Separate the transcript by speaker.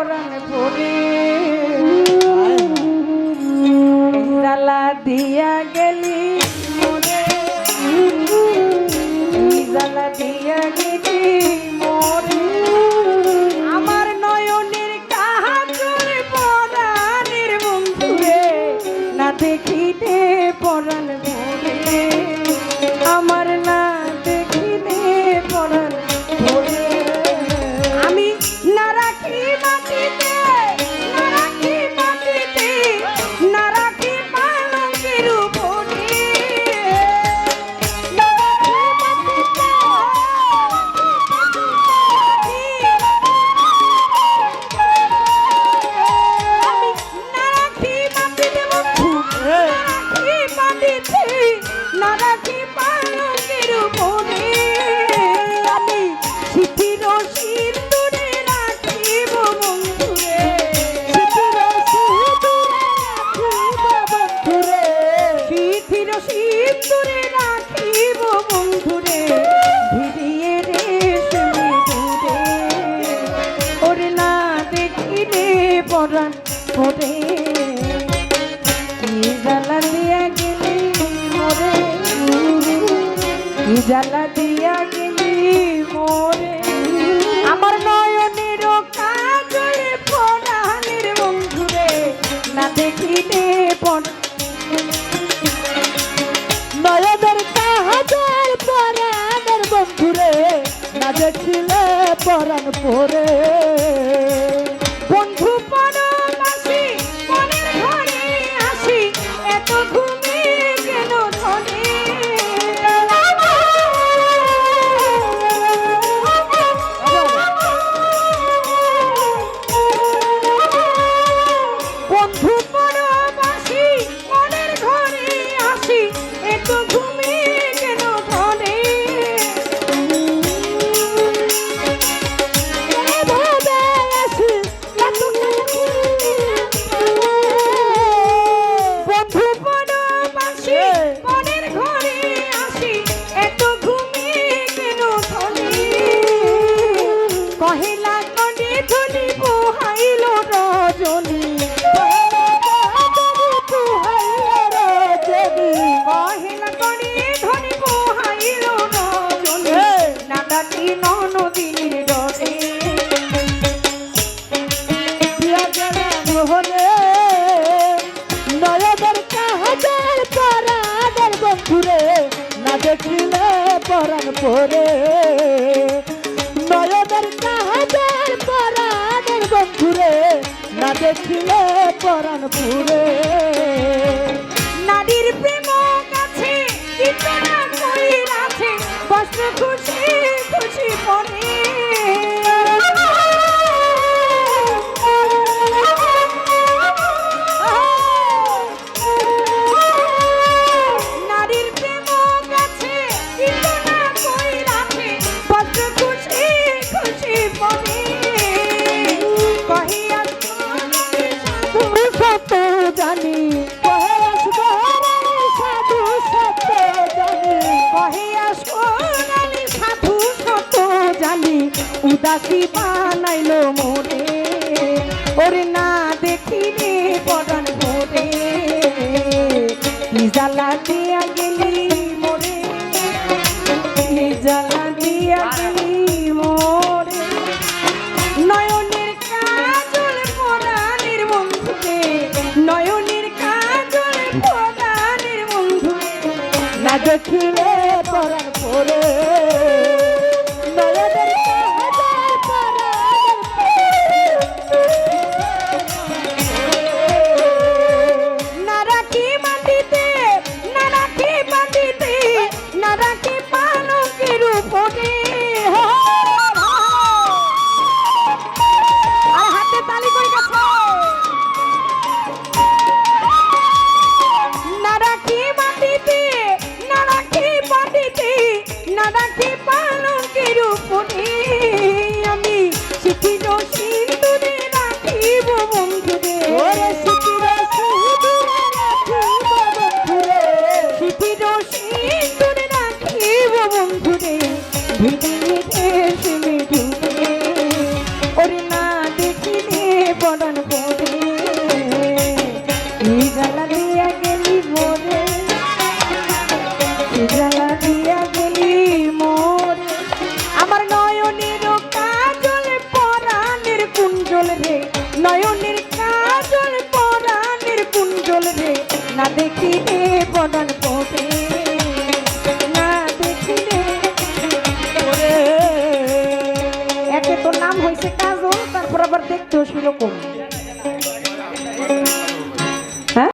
Speaker 1: পরাণ ভরে জ্বালা দিয়া গেলি মোরে জ্বালা দিয়া গেলি মোরে আমার নয়নের কাজল পরাণের বন্ধুরে না দেখিতে পরাণ ভরে আমার না দেখিতে পরাণ ভরে আমি না রাখি মাটিতে না রাখি মাটিতে না রাখি পালঙ্কের উপরে না রাখি মাটিতে আমি না রাখি মাটিতে বন্ধু না রাখি মাটিতে না রাখি পালঙ্কের উপরে আমি শিথির সিঁদুরে রাখিব বন্ধুরে শিথির সিঁদুরে রাখিব বন্ধুরে ভিড়িয়ে রেশমি দূরে ওরে না দেখিলে পরাণ ওরে কি জ্বালা দিয়া গেলি মোরে কি জ্বালা দিয়া গেলি মোরে আমার নয়নের কাজলে পরাণের বন্ধুরে না দেখিলে
Speaker 2: নয়নের কাজল পরাণের বন্ধুরে না দেখিলে পরাণ পরে
Speaker 1: বন্ধু পরবাসী মনের ঘরে আসি এত ঘুমে কেন ধরে বন্ধু পরবাসী মনের ঘরে আসি এত ঘুমে কেন ধরে বন্ধু পরবাসী মনের ঘরে আসি এত ঘুমে কেন ধরে কহিলা কনে ধনি পোহাইল রজনী কহিলা কনে ধনি পোহাইল রজনী নাদাটি ননদিনীর ডরে
Speaker 2: নয়নের কাজল পরাণের বন্ধুরে না দেখিলে পরাণ পরে নয়নের কাজল পরাণের বন্ধুরে না দেখিলে পরাণ পুরে
Speaker 1: নারীর প্রেম কাছে চিত্রা কইরাছে বস্ত্র খুশি খুশি পরে নারীর প্রেম কাছে চিত্রা কইরাছে বস্ত্র খুশি খুশি পরে কহিয়া সাধু
Speaker 2: সত্য জানি সাধু সত্য জানি
Speaker 1: কহিয়া সোনালি সাধু সত জানি উদাসী বানাইলো মোরে ওরে না দেখিলে পরাণ ভরে কি জ্বালা দিয়া গেলি মোরে কি জ্বালা দিয়া গেলি মোরে নয়নের কাজল পরাণের বন্ধুরে নয়নের কাজল পরাণের বন্ধুরে
Speaker 2: না দেখিলে পরাণ পরে নয়নের কাজল পরাণের
Speaker 1: না রাখি মাটিতে না রাখি মাটিতে না রাখি পালঙ্কের উপরে আর হাতে তালি কই গেছে না রাখি মাটিতে না রাখি মাটিতে না রাখি জ্বালা দিয়া গেলি মোর আমার নয়নের কাজল পরাণের কুঞ্জল রে নয়নের কাজল পরাণের কুঞ্জল রে না দেখিলে পরাণ পড়ে না দেখিলে ওরে একে তো নাম হয়েছে কাজল তারপর আবার দেখতেও সেরকম